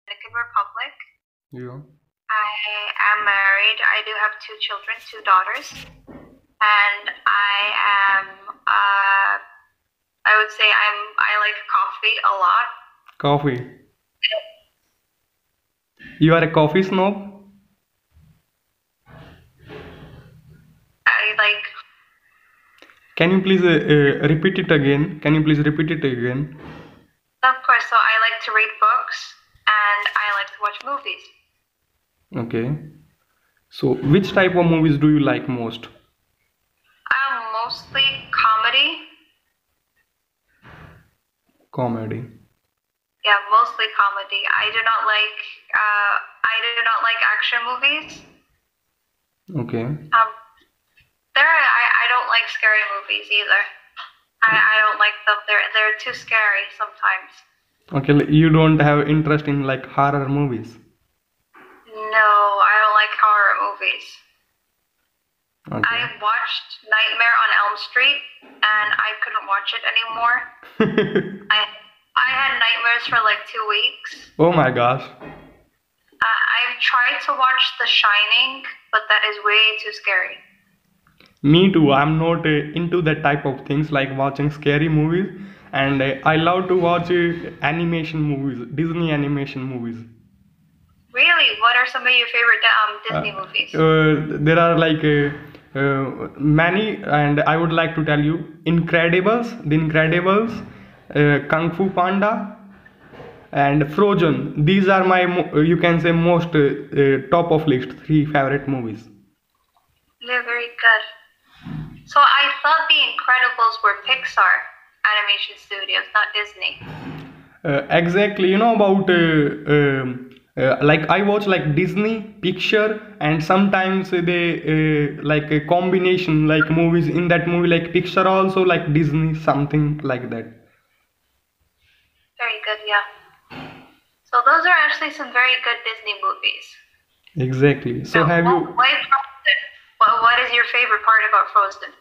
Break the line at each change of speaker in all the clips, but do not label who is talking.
Dominican Republic.
Yeah.
I am married. I do have two children, two daughters, and I would say I like coffee a lot.
Coffee. You are a coffee snob?
I like,
Can you please repeat it again? Can you please repeat it again?
of course, so I like to read books and I like to watch movies.
Okay. So, which type of movies do you like most?
Mostly comedy.
Comedy.
Yeah, mostly comedy. I do not like action movies.
Okay.
I don't like scary movies either. I don't like them. They're too scary sometimes.
Okay, you don't have interest in like horror movies.
No, I don't like horror movies.
Okay.
I watched Nightmare on Elm Street and I couldn't watch it anymore. I had nightmares for like 2 weeks.
Oh my gosh.
I've tried to watch The Shining, but that is way too scary.
Me too. I'm not into that type of things like watching scary movies, and I love to watch animation movies, Disney animation movies.
Really? What are some of your favorite Disney movies?
There are like many, and I would like to tell you Incredibles, The Incredibles, Kung Fu Panda, and Frozen. These are my you can say most top of list three favorite movies.
They're very good. So I thought The Incredibles were Pixar animation studios, not Disney.
Exactly, you know about like I watch like Disney picture, and sometimes they like a combination like movies in that movie like picture also like Disney something like that.
Very good, yeah. So those are actually some very good Disney movies.
Exactly. So have you?
Why Frozen? What is your favorite part about Frozen?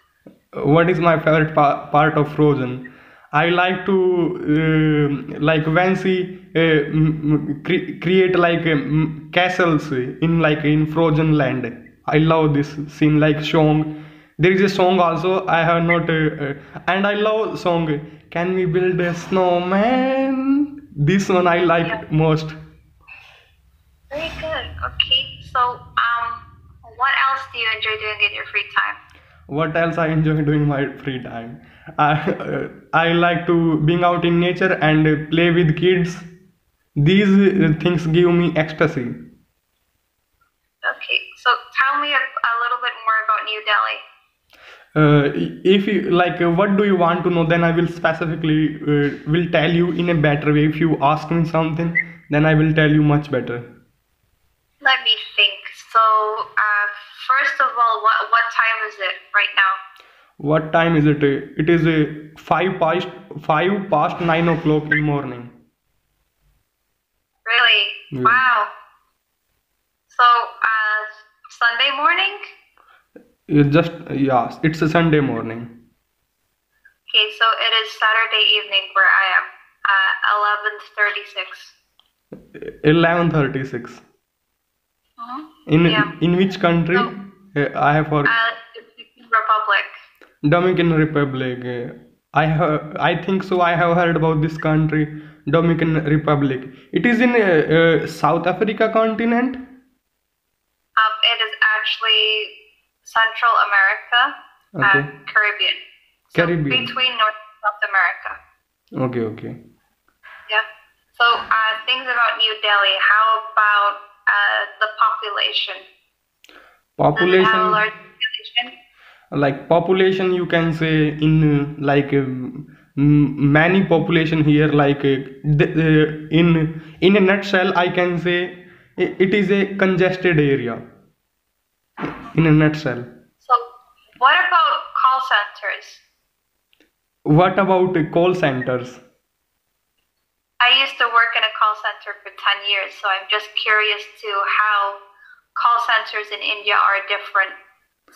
What is my favorite part of Frozen? I like to like when she create like castles in like in Frozen land. I love this scene like song. There is a song also I have not and I love song. Can we build a snowman? This one I like most.
Very good. Okay. So what else do you enjoy doing in your free time?
What else I enjoy doing my free time? I like to being out in nature and play with kids. These things give me ecstasy.
Okay, so tell me a little bit more about New Delhi.
If you like, what do you want to know? Then I will specifically will tell you in a better way. If you ask me something, then I will tell you much better.
Let me think. So, first of all, what time is it right now?
What time is it? It is 5 past 9 o'clock in morning.
Really?
Yeah.
Wow. So, Sunday morning?
It's a Sunday morning.
Okay, so it is Saturday evening where I am. 11:36.
11:36. In which country? I have heard.
Republic.
Dominican Republic. I think so. I have heard about this country, Dominican Republic. It is in South Africa continent.
It is actually Central America and Caribbean. So
Caribbean.
Between North and South America.
Okay.
Yeah. So things about New Delhi. How about the population?
Population.
Does it have a large population?
Like population, you can say in like many population here. Like in a nutshell, I can say it is a congested area. In a nutshell.
So, what about call centers?
What about call centers?
I used to work in a call center for 10 years, so I'm just curious to how call centers in India are different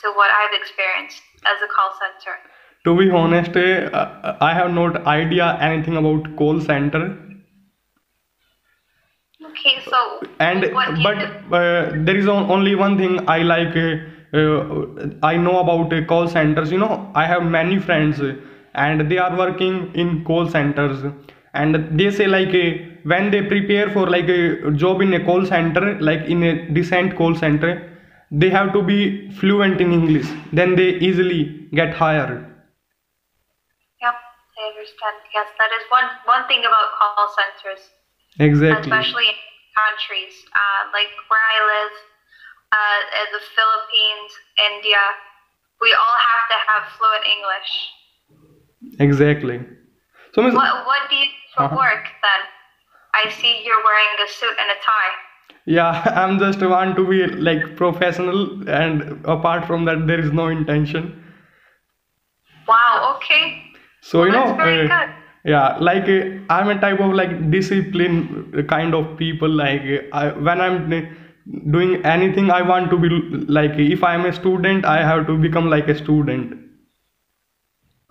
to what I've experienced as a call center.
To be honest, I have not idea anything about call center.
Okay, so
And
what do you
but
do?
there is only one thing I like. I know about call centers. I have many friends, and they are working in call centers, and they say like when they prepare for like a job in a call center, like in a decent call center, they have to be fluent in English. Then they easily get hired.
Yep, I understand. Yes, that is one thing about call centers,
Exactly.
especially in countries like where I live, in the Philippines, India. We all have to have fluent English.
Exactly. So Miss,
What do you do for
uh-huh.
work then? I see you're wearing a suit and a tie.
Yeah, I'm just want to be like professional, and apart from that, there is no intention.
Wow, okay.
So
Well, that's very good.
yeah, like I'm a type of like discipline kind of people. Like when I'm doing anything, I want to be like if I'm a student, I have to become like a student.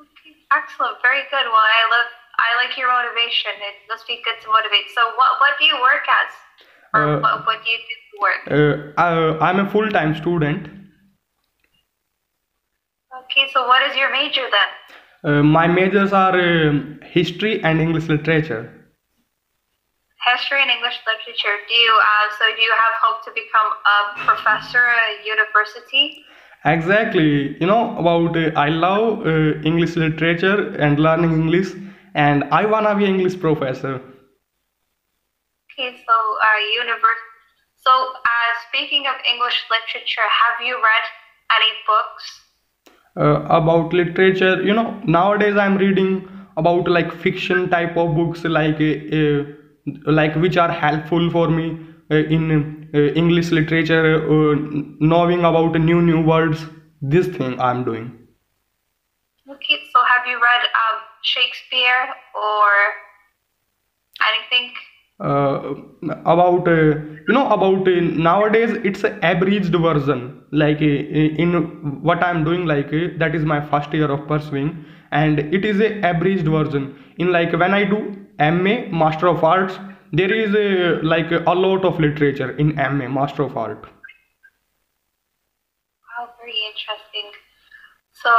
Okay, excellent, very good. Well, I like your motivation. It must be good to motivate. So, what do you work as, or
Uh,
what do you do for work?
I'm a full-time student.
Okay, so what is your major then?
My majors are history and English literature.
History and English literature. Do you have hope to become a professor at a university?
Exactly. About I love English literature and learning English, and I wanna be English professor.
Okay, so speaking of English literature, have you read any books?
About literature, nowadays I'm reading about like fiction type of books, like which are helpful for me in English literature, knowing about new words. This thing I'm doing.
Okay, so have you read Shakespeare or anything?
uh, about nowadays it's a abridged version, like in what I'm doing, like that is my first year of pursuing, and it is a abridged version. In like when I do MA Master of Arts, there is a lot of literature in MA Master of Art.
Wow, very interesting. So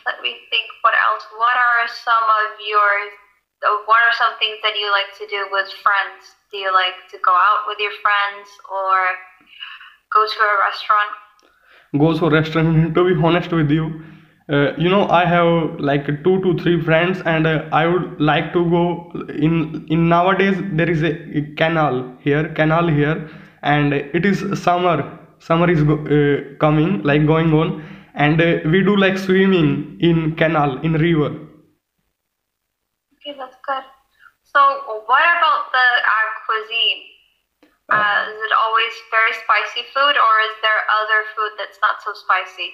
let me think. What else? What are some things that you like to do with friends? Do you like to go out with your friends or go to a restaurant?
Goes for restaurant. To be honest with you, I have like 2 to 3 friends, and I would like to go in nowadays there is a canal here, and it is summer is coming, like going on, and we do like swimming in canal, in river.
Okay, that's good. So what about the cuisine? Is it always very spicy food, or is there other food that's not so spicy?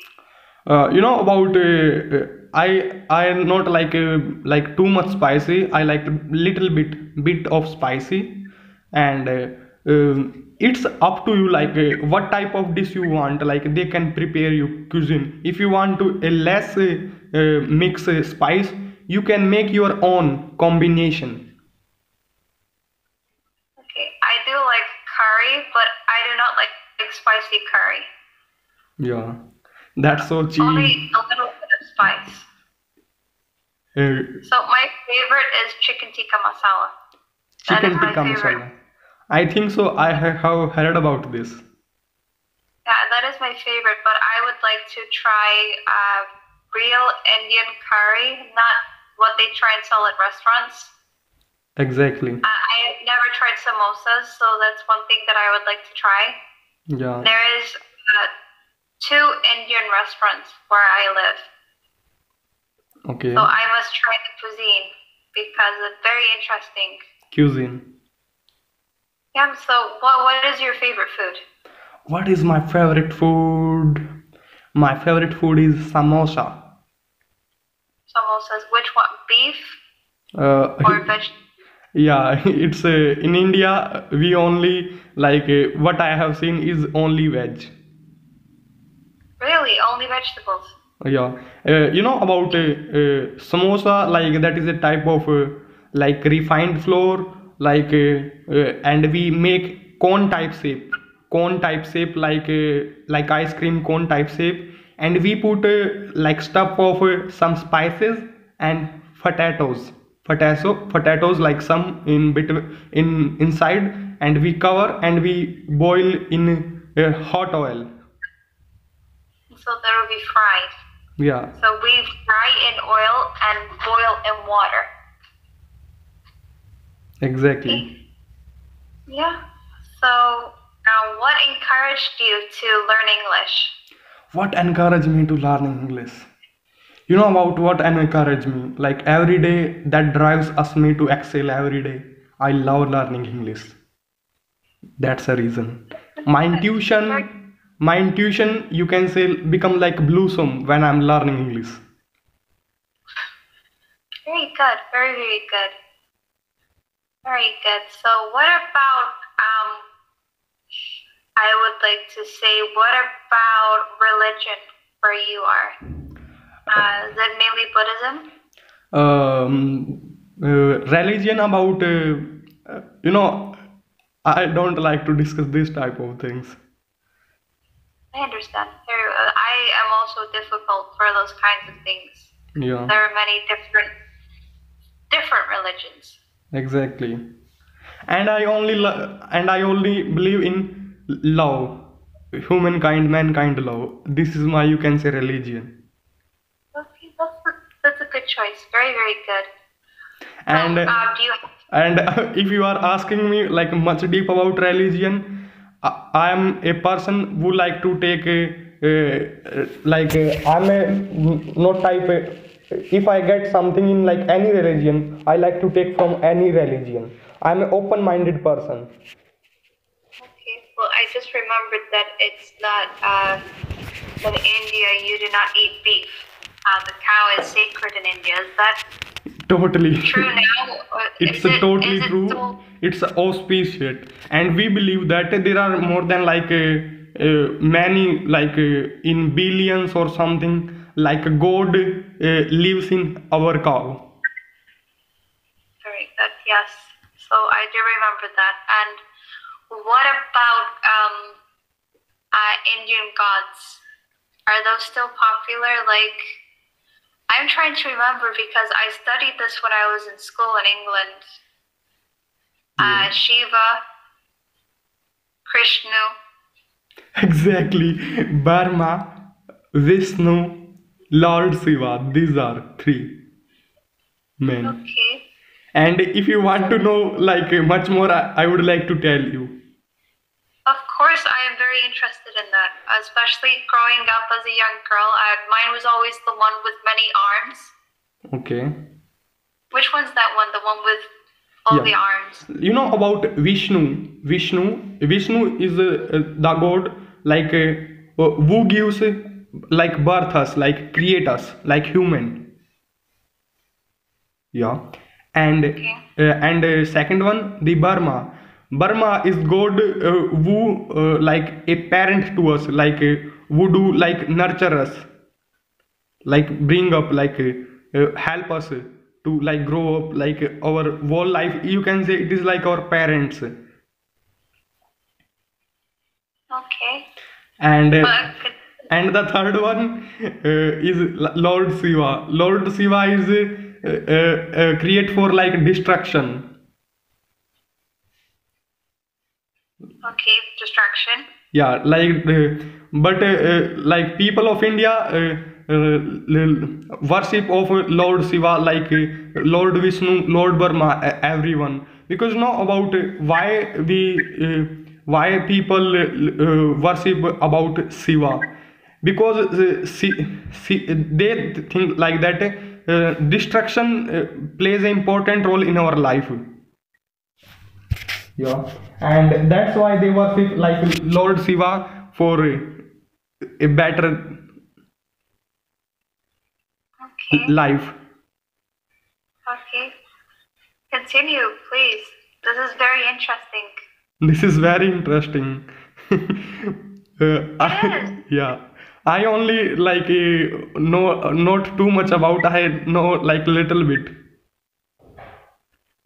About I am not like too much spicy. I like little bit of spicy, and it's up to you, like what type of dish you want. Like they can prepare you cuisine. If you want to a less mix spice, you can make your own combination.
Okay, I do like curry, but I do not like spicy curry.
Yeah, that's so
Only
cheap.
a little bit of spice.
Uh,
So my favorite is chicken tikka masala. That is
Chicken
my
tikka
favorite.
masala. I think so. I have heard about this.
Yeah, that is my favorite, but I would like to try real Indian curry, not what they try and sell at restaurants.
Exactly.
I have never tried samosas, so that's one thing that I would like to try.
Yeah.
There is two Indian restaurants where I live,
Okay.
so I must try the cuisine because it's very interesting.
Cuisine.
Yeah, so what is your favorite food?
What is my favorite food? My favorite food is samosa.
Samosas, which one? Beef
Uh,
or vegetable?
yeah, it's in India we only like what I have seen is only veg.
Really, only vegetables?
Yeah, about samosa, like that is a type of like refined flour and we make cone type shape like ice cream cone type shape, and we put like stuff of some spices and potatoes like some in between in inside, and we cover and we boil in hot oil.
So that will be fried.
Yeah,
So we fry in oil and boil in water.
exactly.
Okay. Yeah. So, what encouraged you to learn English?
What encouraged me to learn English? You know about what encouraged me? Like every day that drives us me to excel every day. I love learning English. That's the reason. My
Very,
intuition, my intuition, you can say, become like blossom when I'm learning English.
very good. Very, very good. Very good. So, what about I would like to say, what about religion where you are? Is it mainly Buddhism?
Religion about you know, I don't like to discuss this type of things.
I understand. I am also difficult for those kinds of things.
Yeah,
There are many different religions.
exactly. And I only believe in love, humankind, mankind love. This is my, you can say, religion.
Okay, that's a good choice. Very, very good.
And
Do you?
and if you are asking me like much deep about religion, I am a person who like to take I'm a not type if I get something in like any religion, I like to take from any religion. I'm an open minded person.
Okay, well, I just remembered that it's not in India you do not eat beef. The cow is sacred in India. Is that
Totally.
true now?
It's
Is it
totally
is it
true.
still?
It's auspicious, and we believe that there are more than many in billions or something, like God lives in our cow.
Very good. Yes. So I do remember that. And what about Indian gods? Are those still popular? Like, I'm trying to remember because I studied this when I was in school in England. Shiva, Krishna.
Exactly. Burma, Vishnu, Lord Shiva. These are three men.
Okay.
And if you want to know much more, I would like to tell you.
Of course, I am very interested in that, especially growing up as a young girl. Mine was always the one with many arms.
Okay.
Which one's that one? The one with all the arms?
You know about Vishnu is the god who gives birth us, like create us, like human. Yeah. And
Okay.
second one, the Burma is god who like a parent to us, who do nurture us, bring up, help us to grow up, our whole life, you can say it is like our parents.
Okay.
And
But
and the third one is Lord Shiva. Lord Shiva is create for destruction.
okay, distraction.
Yeah, but people of India worship of Lord Shiva, Lord Vishnu, Lord Burma, everyone, because know about why people worship about Shiva, because they think like that destruction plays an important role in our life. Yeah, and that's why they worship Lord Shiva for a better
Okay.
life.
Okay. Continue, please. This is very interesting.
This is very interesting. Yeah, I only know not too much about. I know little bit.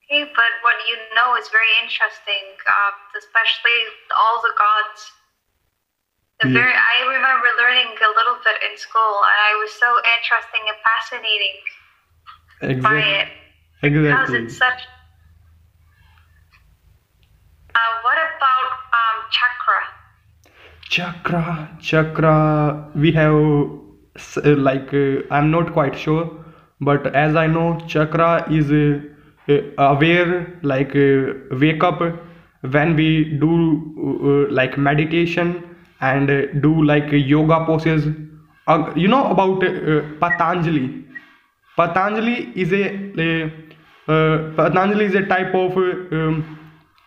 Okay, but what you know is very interesting, especially all the gods.
Yeah,
I remember learning a little bit in school, and I was so interesting and fascinating by
exact,
it because
exactly.
it's such. What about chakra?
Chakra. We have I'm not quite sure, but as I know, chakra is aware, wake up when we do like meditation and do like yoga poses. You know about Patanjali. Patanjali is a type of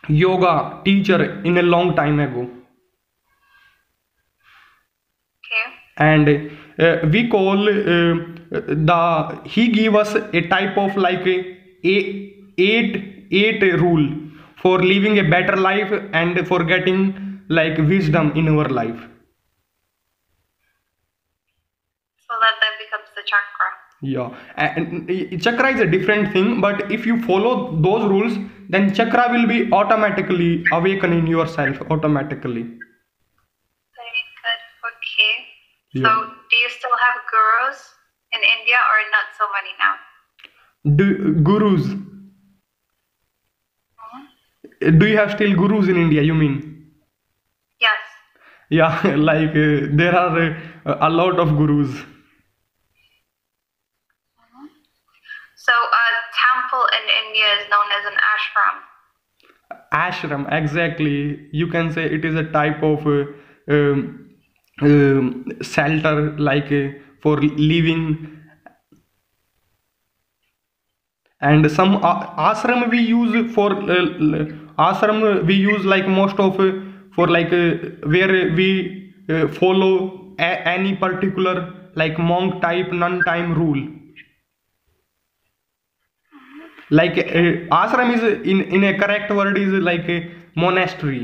yoga teacher in a long time ago,
Okay,
and we call the he give us a type of like a eight rule for living a better life and for getting like wisdom in our life.
so that becomes the chakra.
Yeah, and chakra is a different thing, but if you follow those rules, then chakra will be automatically awaken in yourself automatically.
Very good. Okay. So,
Yeah.
do you still have gurus in India, or not so many now?
Gurus.
Mhm.
Do you have still gurus in India? You mean?
Yes.
Yeah, there are a lot of gurus.
Mhm. So, a temple in India is known as an ashram.
Ashram, exactly. You can say it is a type of shelter, for living. And some ashram we use for ashram we use like most of for where we follow any particular like monk type nun time rule. Like
Okay.
ashram is in a correct word is like a monastery.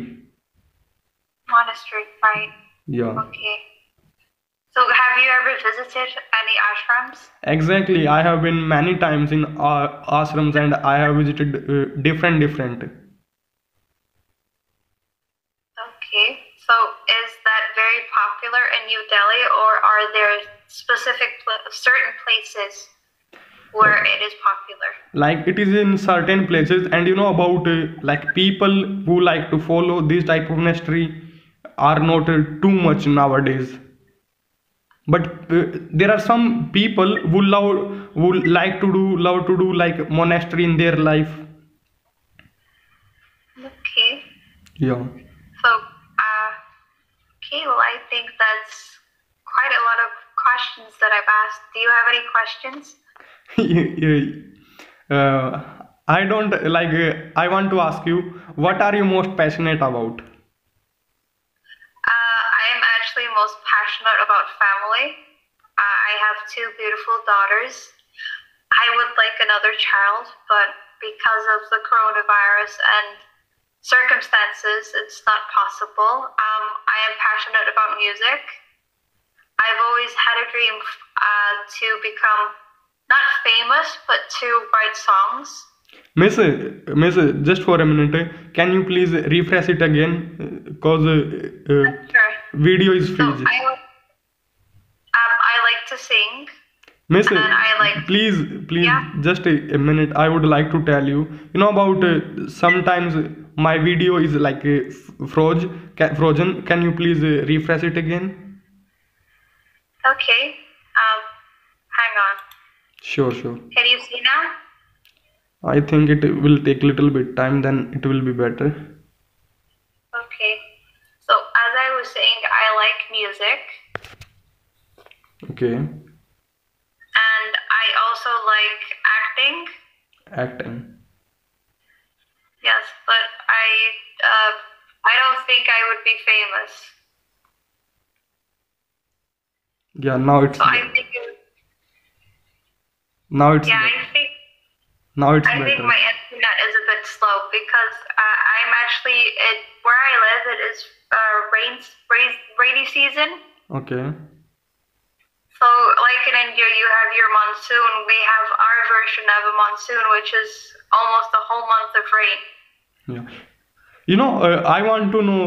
Monastery, right?
Yeah,
Okay. So, have you ever visited any ashrams?
exactly. I have been many times in ashrams and I have visited different.
Okay. So, is that very popular in New Delhi, or are there certain places where it is popular?
Like it is in certain places, and you know about like people who like to follow this type of monastery are not too much nowadays. But there are some people who love to do like monastery in their life.
Okay.
Yeah.
So, okay, well, I think that's quite a lot of questions that I've asked. Do you have any questions?
I don't like. I want to ask you, what are you most passionate about?
I am actually most passionate about family. I have two beautiful daughters. I would like another child, but because of the coronavirus and circumstances, it's not possible. I am passionate about music. I've always had a dream to become not famous, but to write songs.
Miss, just for a minute, can you please refresh it again? Because
Sure.
video is
So
freeze.
I like to sing,
Miss,
and I like,
please,
yeah.
just a minute. I would like to tell you, you know about sometimes my video is like frozen. Can you please refresh it again?
Okay. Hang on.
Sure, sure.
Can you see now?
I think it will take little bit time, then it will be better.
Okay. So as I was saying, I like music,
Okay,
and I also like acting.
acting.
Yes, but I don't think I would be famous.
Yeah, now it's
So I think
now it's
yeah,
better. Now it's
I think
better.
my internet is a bit slow because I'm actually where I live. It is rainy season,
Okay.
so like in India, you have your monsoon. We have our version of a monsoon, which is almost a whole month of rain.
Yeah. I want to know,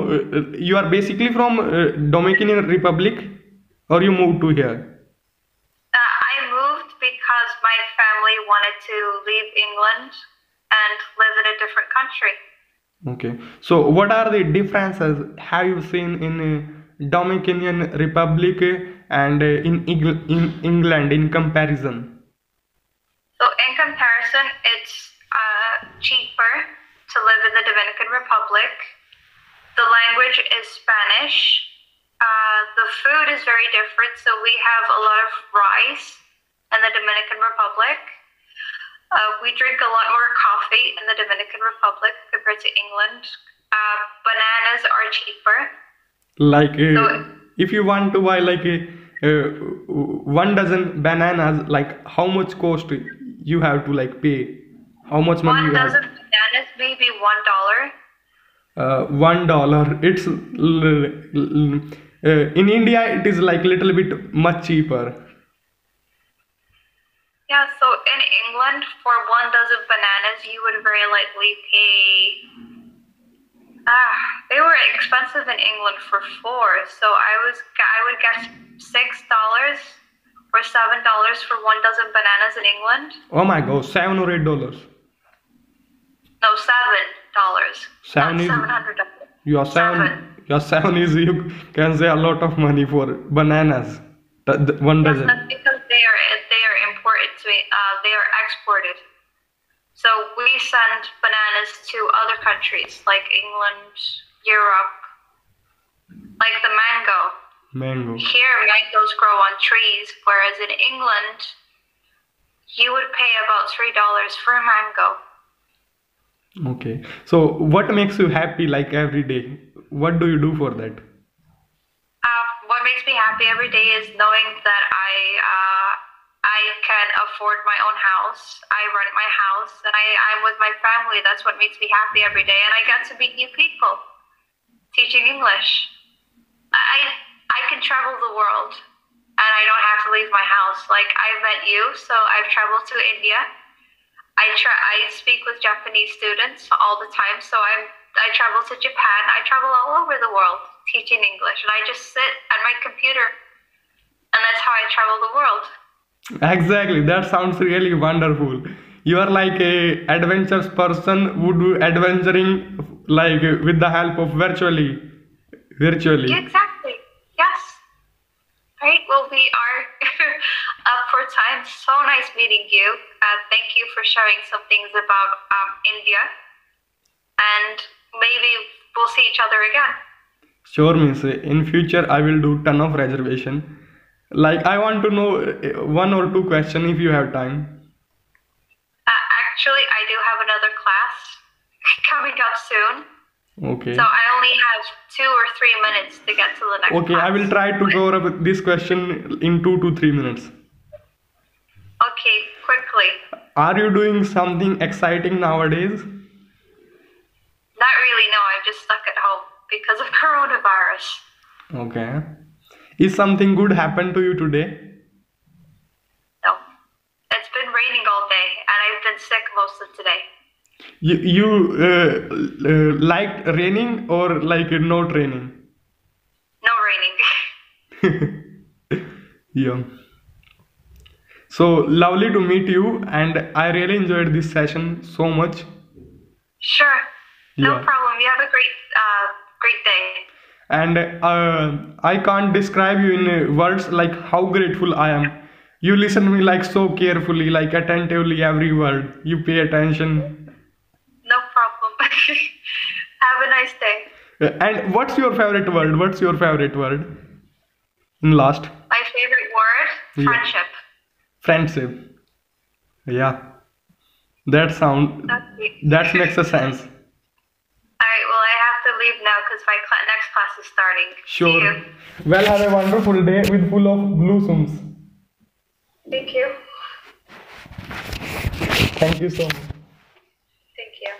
you are basically from Dominican Republic, or you moved to here?
I moved because my family wanted to leave England and live in a different country.
Okay. So, what are the differences have you seen in Dominican Republic and in England in comparison?
So in comparison, it's cheaper to live in the Dominican Republic. The language is Spanish. The food is very different. So we have a lot of rice in the Dominican Republic. We drink a lot more coffee in the Dominican Republic compared to England. Bananas are cheaper.
Like, if you want to buy like 1 dozen bananas, like how much cost you have to like pay? How much money you have?
1 dozen bananas, maybe $1.
$1. It's in India it is like little bit much cheaper.
Yeah, so in England, for 1 dozen bananas, you would very likely pay. They were expensive in England for 4, so I would guess $6 or $7 for 1 dozen bananas in England.
Oh my God, $7 or $8?
No, $7.
Seven
Not
is
$700.
your seven is you can say a lot of money for bananas. 1
Yes,
dozen.
that's because they are imported to they are exported. So we send bananas to other countries like England, Europe, like the mango.
Mango.
Here, mangoes grow on trees, whereas in England, you would pay about $3 for a mango.
Okay. So what makes you happy like every day? What do you do for that?
What makes me happy every day is knowing that I can afford my own house. I rent my house, and I'm with my family. That's what makes me happy every day. And I get to meet new people, teaching English. I can travel the world, and I don't have to leave my house. Like I met you, so I've traveled to India. I speak with Japanese students all the time, so I travel to Japan. I travel all over the world teaching English, and I just sit at my computer, and that's how I travel the world.
Exactly. That sounds really wonderful. You are like a adventurous person who do adventuring like with the help of virtually.
Exactly. Yes. Right. Well, we are up for time. So nice meeting you. Thank you for sharing some things about India, and maybe we'll see each other again.
Sure, means in future I will do ton of reservation. Like I want to know 1 or 2 questions if you have time.
Actually, I do have another class coming up soon.
Okay.
So I only have 2 or 3 minutes to get to the next
Okay,
class.
I will try to cover up this question in 2 to 3 minutes.
Okay, quickly.
Are you doing something exciting nowadays?
Not really, no. I'm just stuck at home because of coronavirus.
Okay. Is something good happened to you today?
No. It's been raining all day, and I've been sick most of today.
You liked raining or like not raining?
No raining.
Yeah. So lovely to meet you, and I really enjoyed this session so much.
Sure. No
Yeah.
problem. You have a great day.
And I can't describe you in words like how grateful I am. You listen to me like so carefully, like attentively every word. You pay attention.
No problem. Have a nice day.
And what's your favorite word? What's your favorite word? In last.
My favorite word?
Yeah.
Friendship.
Friendship. Yeah. That makes a sense.
Alright, well I have to leave now because my next class is starting.
Sure.
See you.
Well, have a wonderful day with full of blossoms.
Thank you.
Thank you so much.
Thank you.